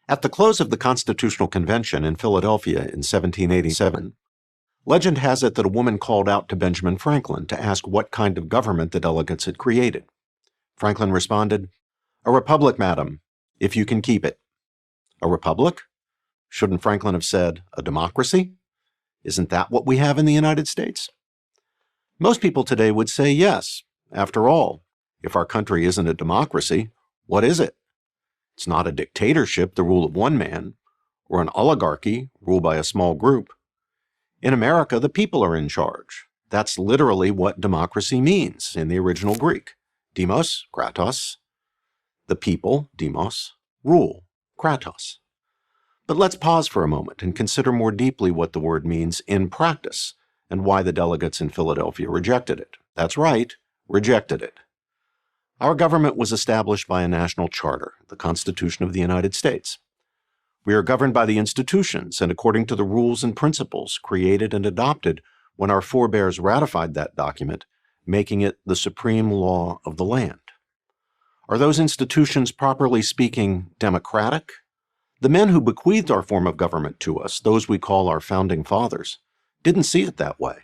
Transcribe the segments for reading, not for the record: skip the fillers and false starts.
At the close of the Constitutional Convention in Philadelphia in 1787, legend has it that a woman called out to Benjamin Franklin to ask what kind of government the delegates had created. Franklin responded, "A republic, madam, if you can keep it." A republic? Shouldn't Franklin have said, a democracy? Isn't that what we have in the United States? Most people today would say yes. After all, if our country isn't a democracy, what is it? It's not a dictatorship, the rule of one man, or an oligarchy ruled by a small group. In America, the people are in charge. That's literally what democracy means in the original Greek. Demos, kratos. The people, demos, rule, kratos. But let's pause for a moment and consider more deeply what the word means in practice and why the delegates in Philadelphia rejected it. That's right, rejected it. Our government was established by a national charter, the Constitution of the United States. We are governed by the institutions and according to the rules and principles created and adopted when our forebears ratified that document, making it the supreme law of the land. Are those institutions, properly speaking, democratic? The men who bequeathed our form of government to us, those we call our founding fathers, didn't see it that way.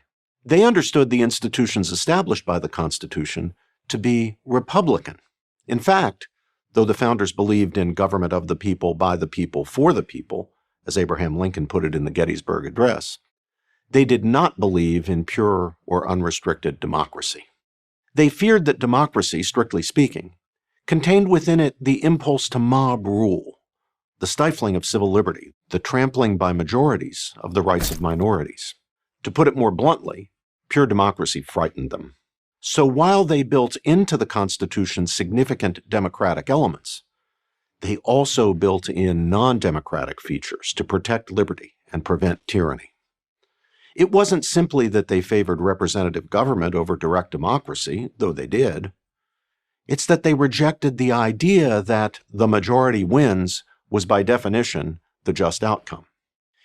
They understood the institutions established by the Constitution to be republican. In fact, though the founders believed in government of the people, by the people, for the people, as Abraham Lincoln put it in the Gettysburg Address, they did not believe in pure or unrestricted democracy. They feared that democracy, strictly speaking, contained within it the impulse to mob rule, the stifling of civil liberty, the trampling by majorities of the rights of minorities. To put it more bluntly, pure democracy frightened them. So while they built into the Constitution significant democratic elements, they also built in non-democratic features to protect liberty and prevent tyranny. It wasn't simply that they favored representative government over direct democracy, though they did. It's that they rejected the idea that the majority wins was by definition the just outcome.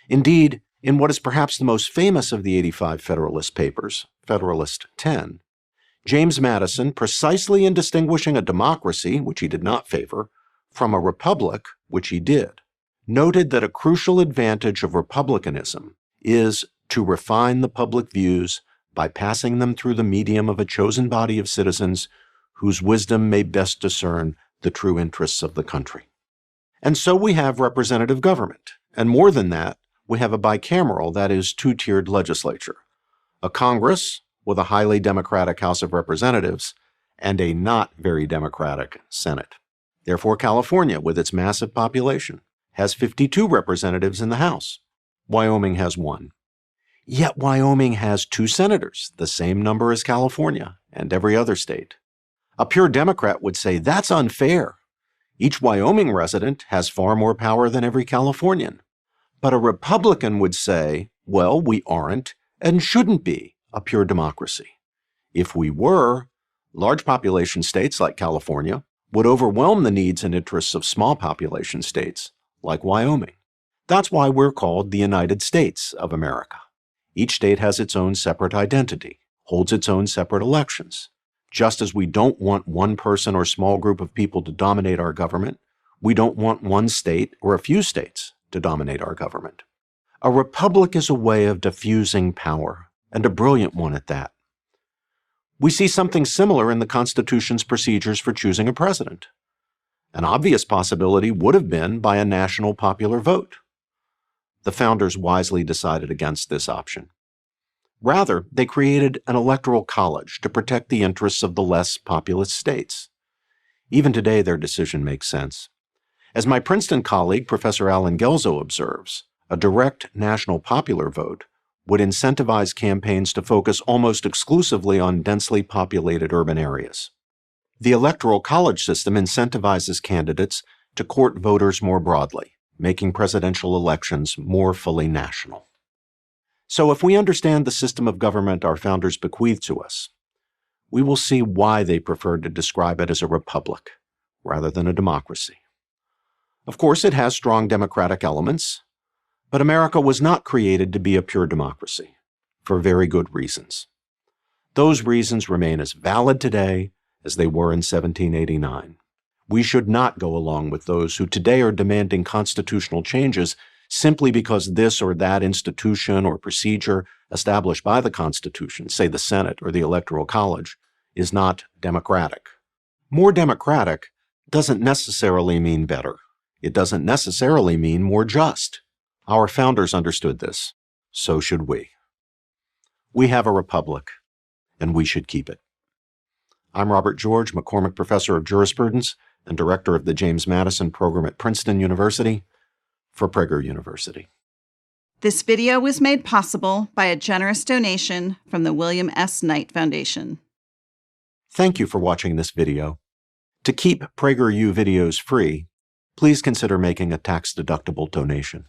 Indeed, in what is perhaps the most famous of the 85 Federalist Papers, Federalist 10, James Madison, precisely in distinguishing a democracy, which he did not favor, from a republic, which he did, noted that a crucial advantage of republicanism is to refine the public views by passing them through the medium of a chosen body of citizens whose wisdom may best discern the true interests of the country. And so we have representative government, and more than that, we have a bicameral, that is, two-tiered legislature, a Congress with a highly democratic House of Representatives and a not very democratic Senate. Therefore, California, with its massive population, has 52 representatives in the House. Wyoming has 1. Yet Wyoming has 2 senators, the same number as California and every other state. A pure Democrat would say that's unfair. Each Wyoming resident has far more power than every Californian. But a Republican would say, well, we aren't and shouldn't be a pure democracy. If we were, large population states like California would overwhelm the needs and interests of small population states like Wyoming. That's why we're called the United States of America. Each state has its own separate identity, holds its own separate elections. Just as we don't want one person or small group of people to dominate our government, we don't want one state or a few states to dominate our government. A republic is a way of diffusing power, and a brilliant one at that. We see something similar in the Constitution's procedures for choosing a president. An obvious possibility would have been by a national popular vote. The founders wisely decided against this option. Rather, they created an electoral college to protect the interests of the less populous states. Even today, their decision makes sense. As my Princeton colleague, Professor Alan Guelzo, observes, a direct national popular vote would incentivize campaigns to focus almost exclusively on densely populated urban areas. The Electoral College system incentivizes candidates to court voters more broadly, making presidential elections more fully national. So if we understand the system of government our founders bequeathed to us, we will see why they preferred to describe it as a republic rather than a democracy. Of course, it has strong democratic elements, but America was not created to be a pure democracy, for very good reasons. Those reasons remain as valid today as they were in 1789. We should not go along with those who today are demanding constitutional changes simply because this or that institution or procedure established by the Constitution, say the Senate or the Electoral College, is not democratic. More democratic doesn't necessarily mean better. It doesn't necessarily mean more just. Our founders understood this. So should we. We have a republic, and we should keep it. I'm Robert George, McCormick Professor of Jurisprudence and Director of the James Madison Program at Princeton University, for Prager University. This video was made possible by a generous donation from the William S. Knight Foundation. Thank you for watching this video. To keep PragerU videos free, please consider making a tax-deductible donation.